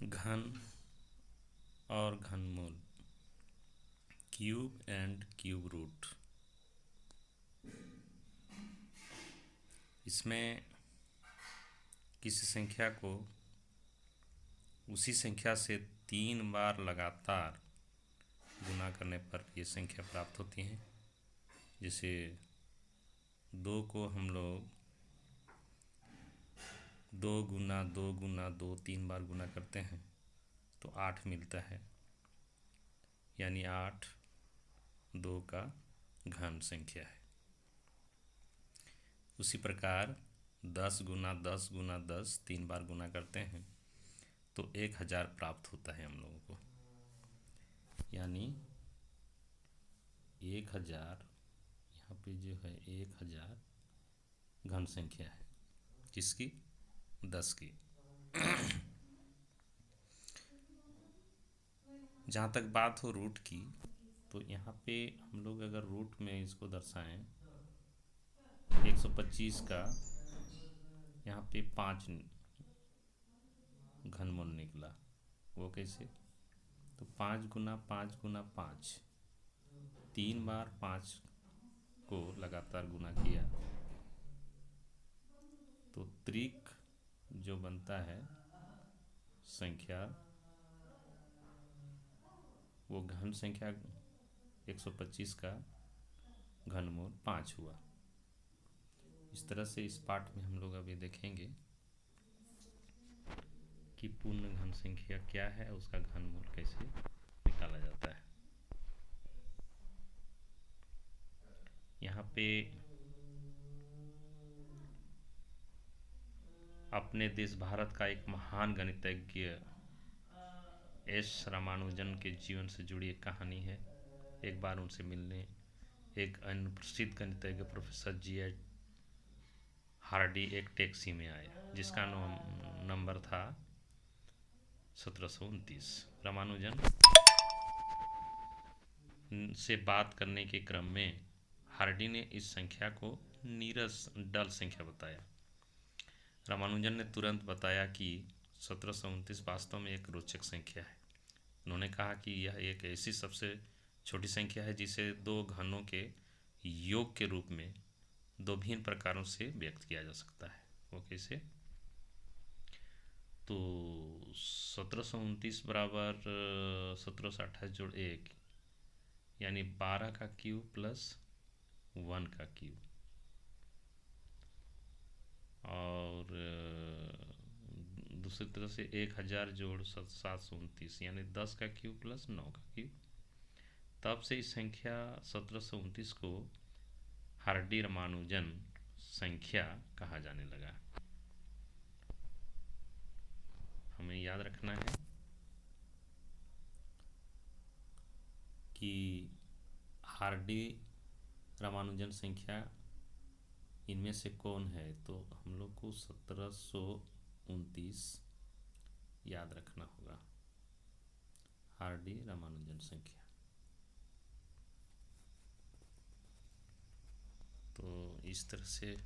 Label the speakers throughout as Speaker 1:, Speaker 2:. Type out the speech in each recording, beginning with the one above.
Speaker 1: घन और घनमूल, cube and cube root. इसमें किसी संख्या को उसी संख्या से 3 बार लगातार गुना करने पर ये संख्या प्राप्त होती है। जैसे 2 को हम लोग 2 गुना 2 3 बार गुना करते हैं तो 8 मिलता है, यानी 8 2 का घन संख्या है। उसी प्रकार 10 गुना 10 3 बार गुना करते हैं तो 1000 प्राप्त होता है हम लोगों को, यानी 1000 यहाँ पे जो है 1000 घन संख्या है। किसकी? 10 की। जहाँ तक बात हो रूट की, तो यहाँ पे हम लोग अगर रूट में इसको दर्शाएं 125 का, यहाँ पे 5 घनमूल निकला। वो कैसे? तो 5 गुना 5 गुना 5, 3 बार 5 को लगातार गुना किया तो त्रिक जो बनता है संख्या, वो घन संख्या 125 का घनमूल 5 हुआ। इस तरह से इस पाठ में हम लोग अभी देखेंगे कि पूर्ण घन संख्या क्या है, उसका घनमूल कैसे निकाला जाता है। यहाँ पे अपने देश भारत का एक महान गणितज्ञ एस रामानुजन के जीवन से जुड़ी एक कहानी है। एक बार उनसे मिलने एक अन्य प्रसिद्ध गणितज्ञ प्रोफेसर जी.एच. हार्डी एक टैक्सी में आए, जिसका नंबर था 1729। रामानुजन से बात करने के क्रम में हार्डी ने इस संख्या को नीरस डल संख्या बताया। रामानुजन ने तुरंत बताया कि 1729 वास्तव में एक रोचक संख्या है। उन्होंने कहा कि यह एक ऐसी सबसे छोटी संख्या है जिसे 2 घनों के योग के रूप में 2 भिन्न प्रकारों से व्यक्त किया जा सकता है। वो कैसे? तो 1729 बराबर 1728 जोड़ 1, यानी 12 का क्यूब प्लस 1 का क्यूब, और दूसरी तरह से 1000 जोड़ 729, यानी 10 का क्यूब प्लस 9 का क्यूब। तब से इस संख्या 1729 को हार्डी रामानुजन संख्या कहा जाने लगा। हमें याद रखना है कि हार्डी रामानुजन संख्या इनमें से कौन है, तो हम लोग को 1729 याद रखना होगा, हार्डी रामानुजन संख्या। तो इस तरह से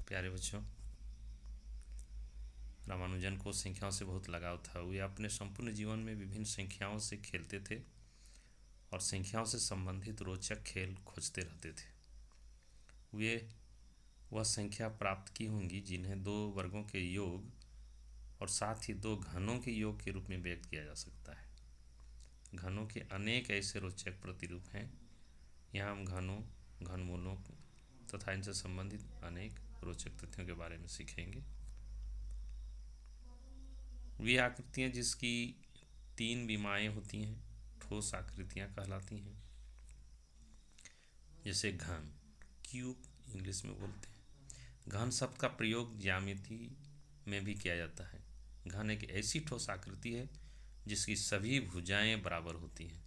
Speaker 1: प्यारे बच्चों, रामानुजन को संख्याओं से बहुत लगाव था। वे अपने संपूर्ण जीवन में विभिन्न संख्याओं से खेलते थे और संख्याओं से संबंधित रोचक खेल खोजते रहते थे। वे वह संख्या प्राप्त की होंगी जिन्हें 2 वर्गों के योग और साथ ही 2 घनों के योग के रूप में व्यक्त किया जा सकता है। घनों के अनेक ऐसे रोचक प्रतिरूप हैं। यहाँ हम घनों, घनमूलों तथा इनसे संबंधित अनेक रोचक तथ्यों के बारे में सीखेंगे। वे आकृतियाँ जिसकी 3 विमाएँ होती हैं ठोस आकृतियाँ कहलाती हैं। जैसे घन, क्यूब इंग्लिश में बोलते हैं। घन शब्द का प्रयोग ज्यामिति में भी किया जाता है। घन एक ऐसी ठोस आकृति है जिसकी सभी भुजाएं बराबर होती हैं।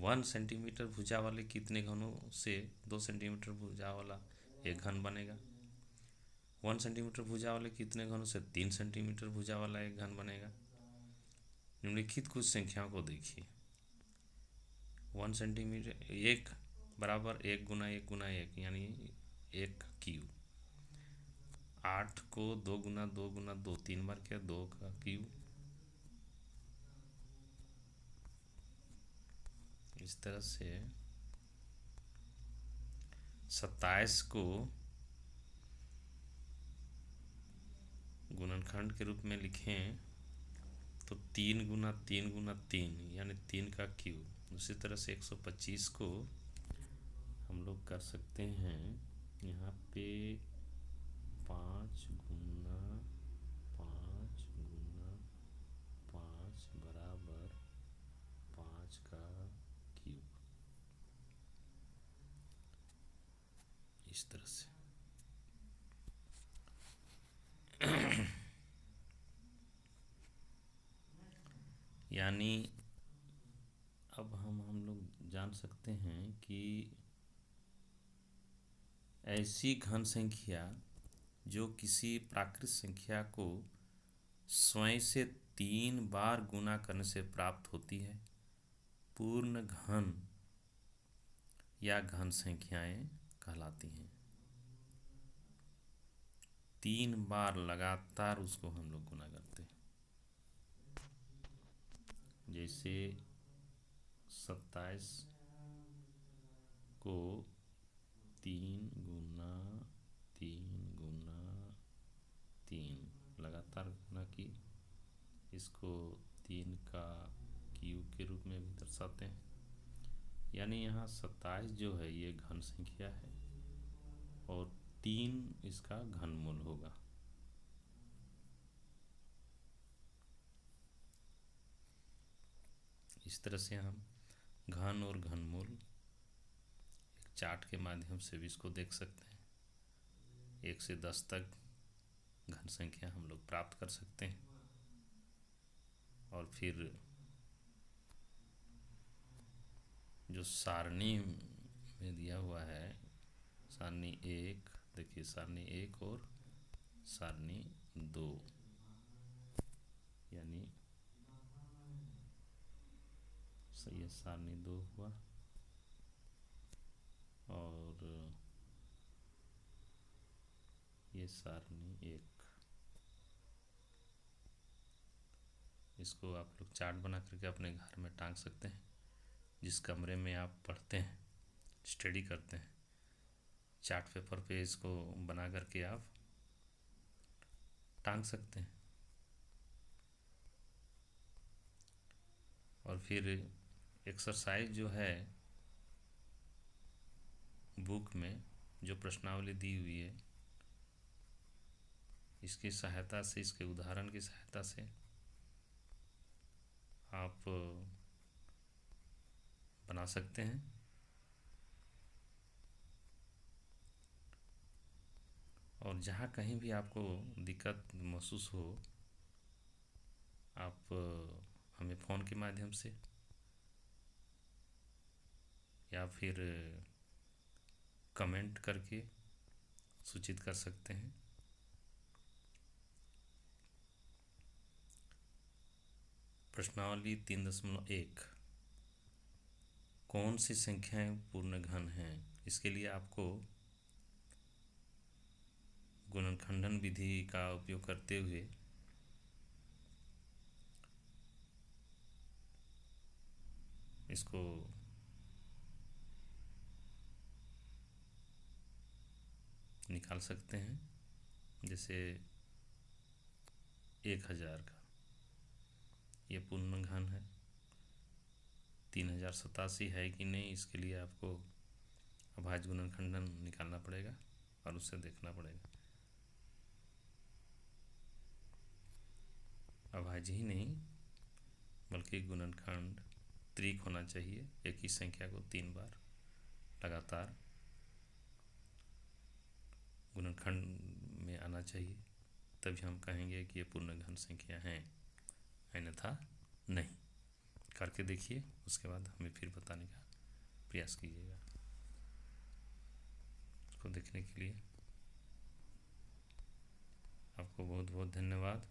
Speaker 1: 1 सेंटीमीटर भुजा वाले कितने घनों से 2 सेंटीमीटर भुजा वाला एक घन बनेगा? 1 सेंटीमीटर भुजा वाले कितने घनों से 3 सेंटीमीटर भुजा वाला एक घन बनेगा? निम्नलिखित कुछ संख्याओं को देखिए। 1 सेंटीमीटर 1 बराबर 1 गुना 1 गुना 1, यानी 1 क्यूब। 8 को 2 गुना 2 गुना 2 3 बार किया, 2 का क्यूब। इस तरह से 27 को गुणनखंड के रूप में लिखें तो 3 गुना 3 गुना 3 यानी 3 का क्यूब। उसी तरह से 125 को हम लोग कर सकते हैं यहाँ पे 5 गुना 5 गुना 5 बराबर 5 का क्यूब। इस तरह से यानी अब हम लोग जान सकते हैं कि ऐसी घन संख्या जो किसी प्राकृत संख्या को स्वयं से 3 बार गुना करने से प्राप्त होती है, पूर्ण घन या घन संख्याएं कहलाती हैं। 3 बार लगातार उसको हम लोग गुना करते हैं। जैसे 27 को 3 गुना 3 गुना 3 लगातार गुना की, इसको 3 का क्यूब के रूप में भी दर्शाते हैं। यानी यहाँ 27 जो है ये घन संख्या है और 3 इसका घनमूल होगा। इस तरह से हम घन और घनमूल एक चार्ट के माध्यम से भी इसको देख सकते हैं। 1 से 10 तक घन संख्या हम लोग प्राप्त कर सकते हैं और फिर जो सारणी में दिया हुआ है, सारणी 1, देखिए सारणी 1 और सारणी 2, यानी ये सारणी 2 हुआ और ये सारणी 1। इसको आप लोग चार्ट बना करके अपने घर में टांग सकते हैं। जिस कमरे में आप पढ़ते हैं, स्टडी करते हैं, चार्ट पेपर पे इसको बना करके आप टांग सकते हैं। और फिर एक्सरसाइज जो है बुक में जो प्रश्नावली दी हुई है, इसकी सहायता से, इसके उदाहरण की सहायता से आप बना सकते हैं। और जहाँ कहीं भी आपको दिक्कत महसूस हो, आप हमें फ़ोन के माध्यम से या फिर कमेंट करके सूचित कर सकते हैं। प्रश्नावली 3.1 कौन सी संख्याएं पूर्ण घन हैं? इसके लिए आपको गुणनखंडन विधि का उपयोग करते हुए इसको निकाल सकते हैं। जैसे 1000 का ये पूर्ण घन है, 3087 है कि नहीं, इसके लिए आपको अभाज्य गुणनखंडन निकालना पड़ेगा और उससे देखना पड़ेगा। अभाज्य ही नहीं बल्कि गुणनखंड त्रिक होना चाहिए, एक ही संख्या को 3 बार लगातार गुणनखंड में आना चाहिए, तभी हम कहेंगे कि ये पूर्ण घन संख्या हैं, अन्यथा नहीं। करके देखिए, उसके बाद हमें फिर बताने का प्रयास कीजिएगा। इसको देखने के लिए आपको बहुत बहुत धन्यवाद।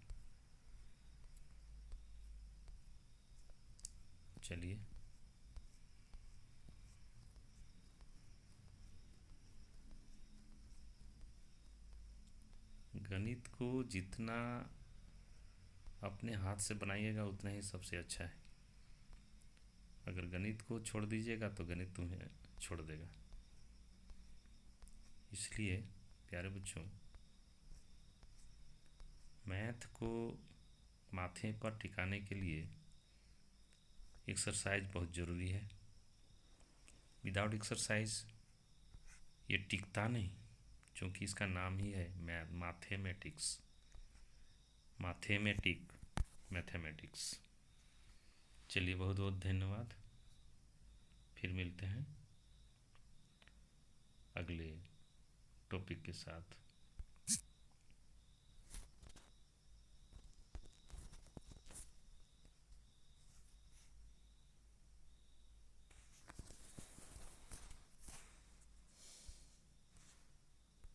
Speaker 1: चलिए गणित को जितना अपने हाथ से बनाइएगा उतना ही सबसे अच्छा है। अगर गणित को छोड़ दीजिएगा तो गणित तुम्हें छोड़ देगा। इसलिए प्यारे बच्चों, मैथ को माथे पर टिकाने के लिए एक्सरसाइज बहुत ज़रूरी है। विदाउट एक्सरसाइज ये टिकता नहीं, क्योंकि इसका नाम ही है मैथमेटिक्स, मैथमेटिक, मैथमेटिक्स। चलिए, बहुत बहुत धन्यवाद। फिर मिलते हैं अगले टॉपिक के साथ।